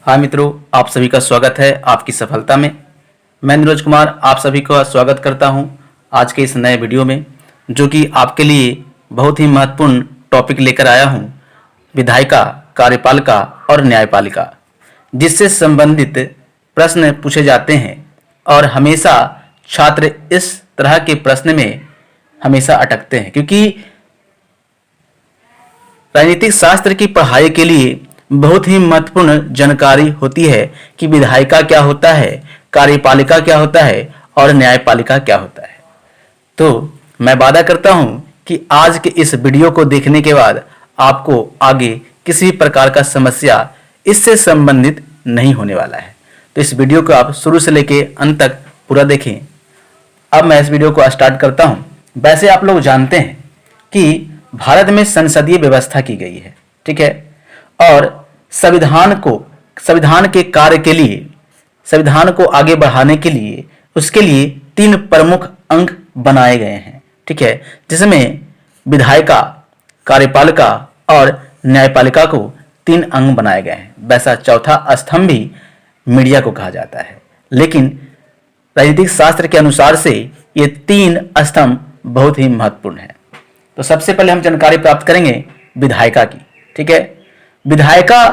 हाँ मित्रों, आप सभी का स्वागत है आपकी सफलता में। मैं नीरज कुमार आप सभी का स्वागत करता हूं आज के इस नए वीडियो में, जो कि आपके लिए बहुत ही महत्वपूर्ण टॉपिक लेकर आया हूं, विधायिका, कार्यपालिका और न्यायपालिका, जिससे संबंधित प्रश्न पूछे जाते हैं और हमेशा छात्र इस तरह के प्रश्न में हमेशा अटकते हैं, क्योंकि राजनीतिक शास्त्र की पढ़ाई के लिए बहुत ही महत्वपूर्ण जानकारी होती है कि विधायिका क्या होता है, कार्यपालिका क्या होता है और न्यायपालिका क्या होता है। तो मैं वादा करता हूं कि आज के इस वीडियो को देखने के बाद आपको आगे किसी प्रकार का समस्या इससे संबंधित नहीं होने वाला है। तो इस वीडियो को आप शुरू से लेके अंत तक पूरा देखें। अब मैं इस वीडियो को स्टार्ट करता हूं। वैसे आप लोग जानते हैं कि भारत में संसदीय व्यवस्था की गई है, ठीक है, और संविधान के कार्य के लिए, संविधान को आगे बढ़ाने के लिए उसके लिए 3 प्रमुख अंग बनाए गए हैं, ठीक है, जिसमें विधायिका, कार्यपालिका और न्यायपालिका को 3 अंग बनाए गए हैं। वैसा चौथा स्तंभ भी मीडिया को कहा जाता है, लेकिन राजनीतिक शास्त्र के अनुसार से ये 3 स्तंभ बहुत ही महत्वपूर्ण है। तो सबसे पहले हम जानकारी प्राप्त करेंगे विधायिका की, ठीक है। विधायिका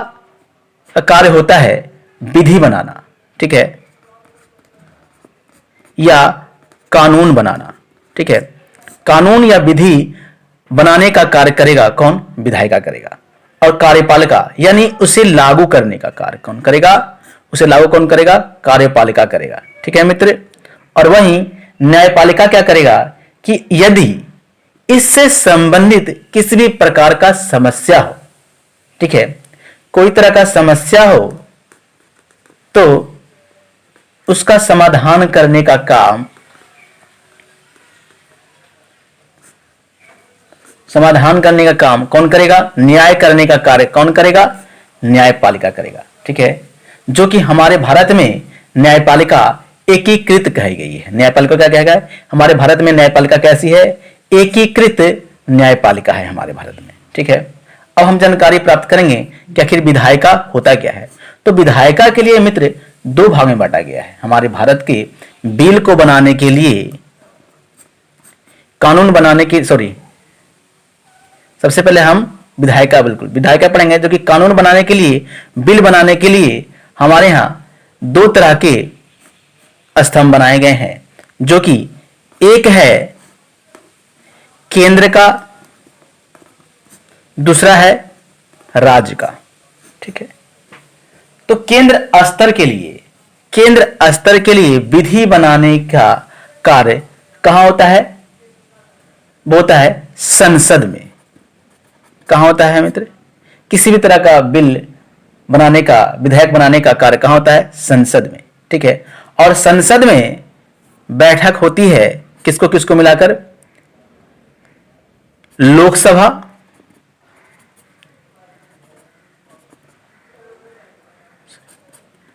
का कार्य होता है विधि बनाना, ठीक है, या कानून बनाना, ठीक है। कानून या विधि बनाने का कार्य करेगा कौन? विधायिका करेगा। और कार्यपालिका यानी उसे लागू करने का कार्य कौन करेगा? उसे लागू कौन करेगा? कार्यपालिका करेगा, ठीक है मित्र। और वहीं न्यायपालिका क्या करेगा कि यदि इससे संबंधित किसी भी प्रकार का समस्या हो, ठीक है, कोई तरह का समस्या हो तो उसका समाधान करने का काम कौन करेगा? न्याय करने का कार्य कौन करेगा? न्यायपालिका करेगा, ठीक है। जो कि हमारे भारत में न्यायपालिका एकीकृत कही गई है। न्यायपालिका क्या कहेगा? हमारे भारत में न्यायपालिका कैसी है? एकीकृत न्यायपालिका है हमारे भारत में, ठीक है। अब हम जानकारी प्राप्त करेंगे कि आखिर विधायिका होता क्या है। तो विधायिका के लिए मित्र 2 भाग में बांटा गया है। हमारे भारत के बिल को बनाने के लिए, कानून बनाने की, सबसे पहले हम विधायिका पढ़ेंगे, जो कि कानून बनाने के लिए, बिल बनाने के लिए हमारे यहां 2 तरह के स्तंभ बनाए गए हैं, जो कि एक है केंद्र का, दूसरा है राज्य का, ठीक है। तो केंद्र स्तर के लिए विधि बनाने का कार्य कहां होता है? वो होता है संसद में। कहां होता है मित्र? किसी भी तरह का बिल बनाने का, विधेयक बनाने का कार्य कहां होता है? संसद में, ठीक है। और संसद में बैठक होती है किसको किसको मिलाकर?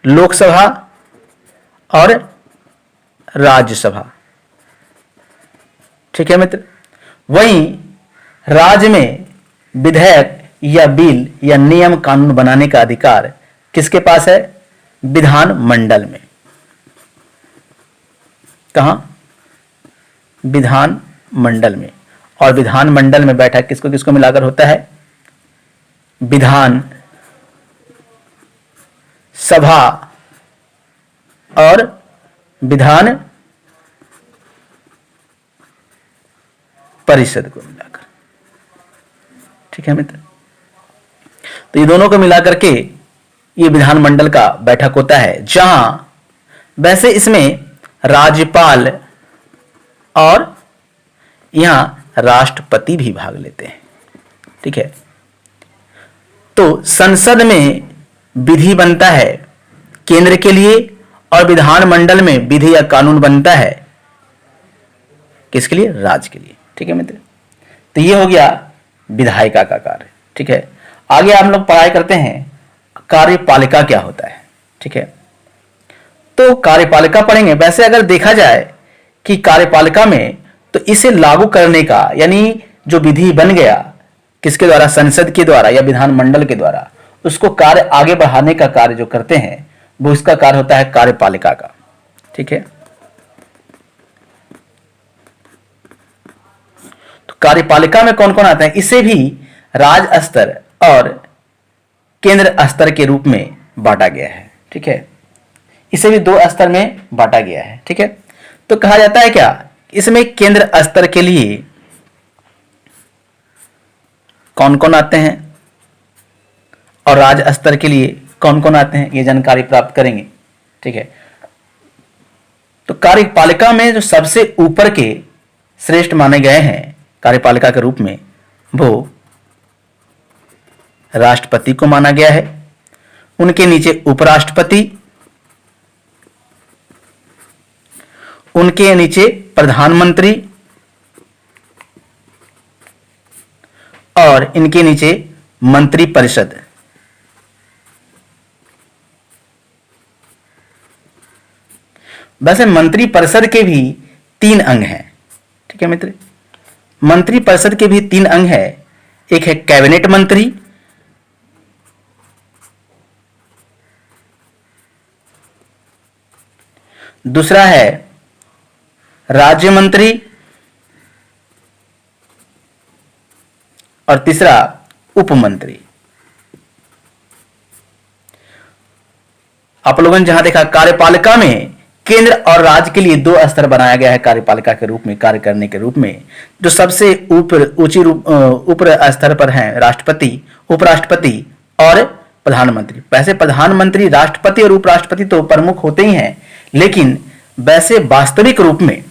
लोकसभा और राज्यसभा, ठीक है मित्र। वहीं राज्य में विधेयक या बिल या नियम कानून बनाने का अधिकार किसके पास है? विधान मंडल में। कहां? विधान मंडल में। और विधान मंडल में बैठक किसको किसको मिलाकर होता है? विधान सभा और विधान परिषद को मिलाकर, ठीक है मित्र। तो ये दोनों को मिलाकर के ये विधान मंडल का बैठक होता है, जहां वैसे इसमें राज्यपाल और यहां राष्ट्रपति भी भाग लेते हैं, ठीक है। तो संसद में विधि बनता है केंद्र के लिए और विधान मंडल में विधि या कानून बनता है किसके लिए? राज्य के लिए, ठीक है मित्र। तो ये हो गया विधायिका का कार्य, ठीक है। आगे हम लोग पढ़ाई करते हैं कार्यपालिका क्या होता है, ठीक है। तो कार्यपालिका पढ़ेंगे। वैसे अगर देखा जाए कि कार्यपालिका में, तो इसे लागू करने का, यानी जो विधि बन गया किसके द्वारा? संसद के द्वारा या विधानमंडल के द्वारा, उसको कार्य आगे बढ़ाने का कार्य जो करते हैं वो इसका कार्य होता है कार्यपालिका का। ठीक है, तो कार्यपालिका में कौन कौन आते हैं, इसे भी राज्य स्तर और केंद्र स्तर के रूप में बांटा गया है। ठीक है, इसे भी दो स्तर में बांटा गया है। ठीक है, तो कहा जाता है क्या, इसमें केंद्र स्तर के लिए कौन कौन आते हैं और राज्य स्तर के लिए कौन कौन आते हैं, ये जानकारी प्राप्त करेंगे। ठीक है, तो कार्यपालिका में जो सबसे ऊपर के श्रेष्ठ माने गए हैं कार्यपालिका के रूप में, वो राष्ट्रपति को माना गया है। उनके नीचे उपराष्ट्रपति, उनके नीचे प्रधानमंत्री और इनके नीचे मंत्रिपरिषद। वैसे मंत्रिपरिषद के भी 3 अंग हैं। ठीक है मित्र, मंत्रिपरिषद के भी 3 अंग है। एक है कैबिनेट मंत्री, दूसरा है राज्य मंत्री और तीसरा उप मंत्री। आप लोगों ने जहां देखा कार्यपालिका में केंद्र और राज्य के लिए 2 स्तर बनाया गया है कार्यपालिका के रूप में कार्य करने के रूप में। जो सबसे ऊपर स्तर पर हैं राष्ट्रपति, उपराष्ट्रपति और प्रधानमंत्री। वैसे प्रधानमंत्री, राष्ट्रपति और उपराष्ट्रपति तो प्रमुख होते ही हैं, लेकिन वैसे वास्तविक रूप में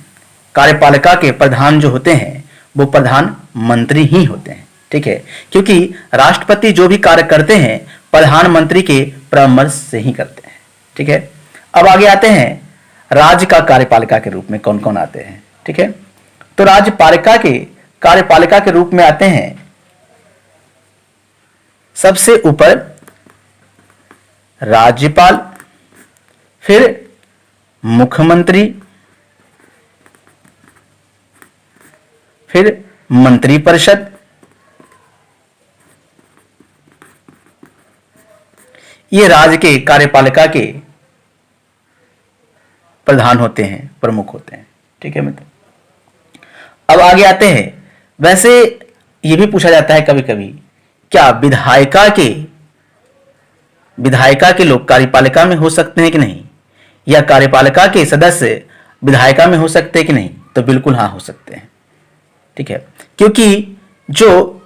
कार्यपालिका के प्रधान जो होते हैं वो प्रधानमंत्री ही होते हैं। ठीक है, क्योंकि राष्ट्रपति जो भी कार्य करते हैं प्रधानमंत्री के परामर्श से ही करते हैं। ठीक है, अब आगे आते हैं राज्य का कार्यपालिका के रूप में कौन कौन आते हैं। ठीक है, तो राज्यपालिका के कार्यपालिका के रूप में आते हैं सबसे ऊपर राज्यपाल, फिर मुख्यमंत्री, फिर मंत्रिपरिषद, ये राज्य के कार्यपालिका के प्रधान होते हैं, प्रमुख होते हैं। ठीक है मित्र, अब आगे आते हैं। वैसे ये भी पूछा जाता है कभी कभी, क्या विधायिका के लोग कार्यपालिका में हो सकते हैं कि नहीं, या कार्यपालिका के सदस्य विधायिका में हो सकते हैं कि नहीं, तो बिल्कुल हाँ हो सकते हैं। ठीक है, क्योंकि जो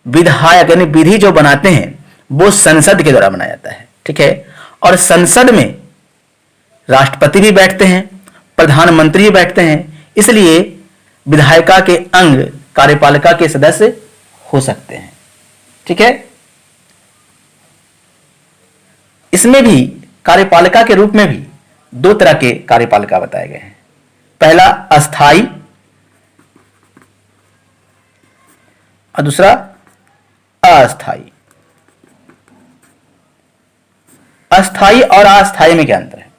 विधायक यानी विधि जो बनाते हैं वो संसद के द्वारा बनाया जाता है। ठीक है, और संसद में राष्ट्रपति भी बैठते हैं, प्रधानमंत्री भी बैठते हैं, इसलिए विधायिका के अंग कार्यपालिका के सदस्य हो सकते हैं। ठीक है, इसमें भी कार्यपालिका के रूप में भी 2 तरह के कार्यपालिका बताए गए हैं। पहला अस्थाई और दूसरा अस्थाई। अस्थाई और अस्थाई में क्या अंतर है,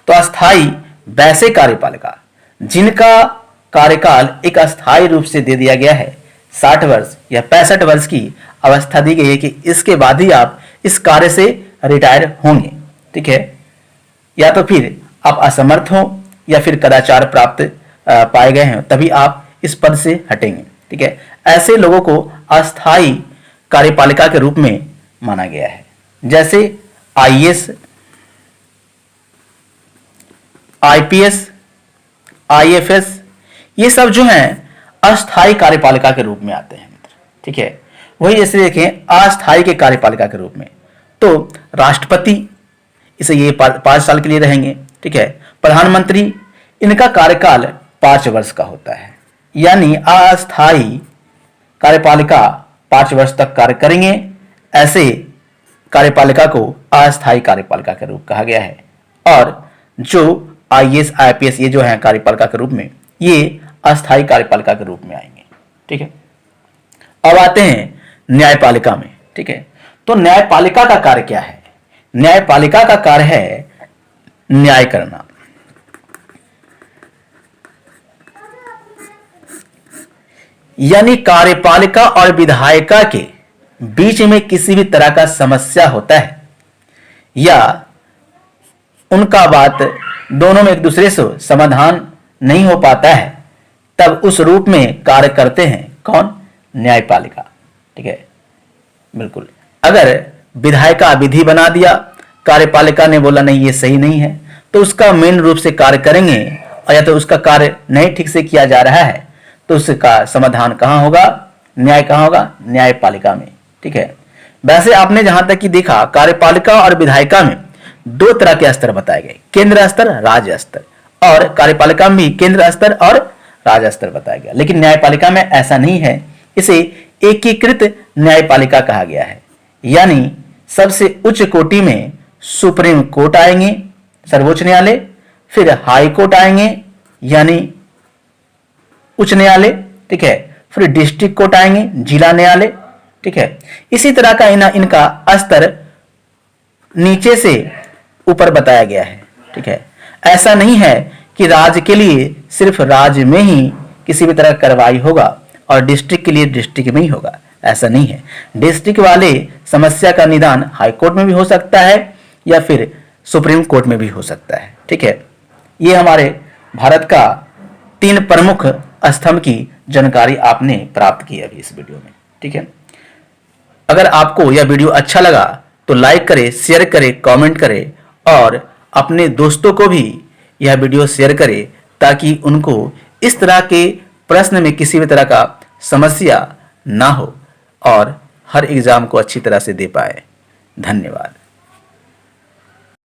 तो अस्थाई वैसे कार्यपालिका जिनका कार्यकाल एक अस्थाई रूप से दे दिया गया है, 60 वर्ष या 65 वर्ष की अवस्था दी गई है कि इसके बाद ही आप इस कार्य से रिटायर होंगे। ठीक है, या तो फिर आप असमर्थ हो या फिर कदाचार प्राप्त पाए गए हैं तभी आप इस पद से हटेंगे। ठीक है, ऐसे लोगों को अस्थाई कार्यपालिका के रूप में माना गया है। जैसे आईएएस, आईपीएस, आईएफएस, ये सब जो हैं अस्थाई कार्यपालिका के रूप में आते हैं। ठीक है, वही जैसे देखें अस्थाई के कार्यपालिका के रूप में तो राष्ट्रपति, इसे ये 5 साल के लिए रहेंगे। ठीक है, प्रधानमंत्री, इनका कार्यकाल 5 वर्ष का होता है, यानी अस्थाई कार्यपालिका 5 वर्ष तक कार्य करेंगे। ऐसे कार्यपालिका को अस्थाई कार्यपालिका के रूप कहा गया है। और जो आईएएस, आईपीएस ये जो है कार्यपालिका के रूप में, ये अस्थाई कार्यपालिका के रूप में आएंगे। ठीक है, अब आते हैं न्यायपालिका में। ठीक है, तो न्यायपालिका का कार्य क्या है, न्यायपालिका का कार्य है न्याय करना। यानी कार्यपालिका और विधायिका के बीच में किसी भी तरह का समस्या होता है या उनका बात दोनों में एक दूसरे से समाधान नहीं हो पाता है, तब उस रूप में कार्य करते हैं कौन? न्यायपालिका। ठीक है, बिल्कुल। अगर विधायिका का विधि बना दिया, कार्यपालिका ने बोला नहीं ये सही नहीं है, तो उसका मेन रूप से कार्य करेंगे, और या तो उसका कार्य नहीं ठीक से किया जा रहा है तो उसका समाधान कहाँ होगा? न्याय कहाँ होगा? न्यायपालिका में। ठीक है, वैसे आपने जहां तक कि देखा, कार्यपालिका और विधायिका में दो तरह के स्तर बताए गए, केंद्र स्तर, राज्य स्तर, और कार्यपालिका में भी केंद्र स्तर और राज्य स्तर बताया गया। लेकिन न्यायपालिका में ऐसा नहीं है, इसे एकीकृत न्यायपालिका कहा गया है। यानी सबसे उच्च कोटि में सुप्रीम कोर्ट आएंगे, सर्वोच्च न्यायालय, फिर हाई कोर्ट आएंगे यानी उच्च न्यायालय। ठीक है, फिर डिस्ट्रिक्ट कोर्ट आएंगे, जिला न्यायालय। ठीक है, इसी तरह का इनका स्तर नीचे से ऊपर बताया गया है। ठीक है, ऐसा नहीं है कि राज्य के लिए सिर्फ राज्य में ही किसी भी तरह का कार्रवाई होगा और डिस्ट्रिक्ट के लिए डिस्ट्रिक्ट में ही होगा, ऐसा नहीं है। डिस्ट्रिक्ट वाले समस्या का निदान हाई कोर्ट में भी हो सकता है या फिर सुप्रीम कोर्ट में भी हो सकता है। ठीक है, ये हमारे भारत का 3 प्रमुख स्तंभ की जानकारी आपने प्राप्त की अभी इस वीडियो में। ठीक है, अगर आपको यह वीडियो अच्छा लगा तो लाइक करें, शेयर करें, कमेंट करें और अपने दोस्तों को भी यह वीडियो शेयर करें ताकि उनको इस तरह के प्रश्न में किसी भी तरह का समस्या ना हो और हर एग्जाम को अच्छी तरह से दे पाए। धन्यवाद।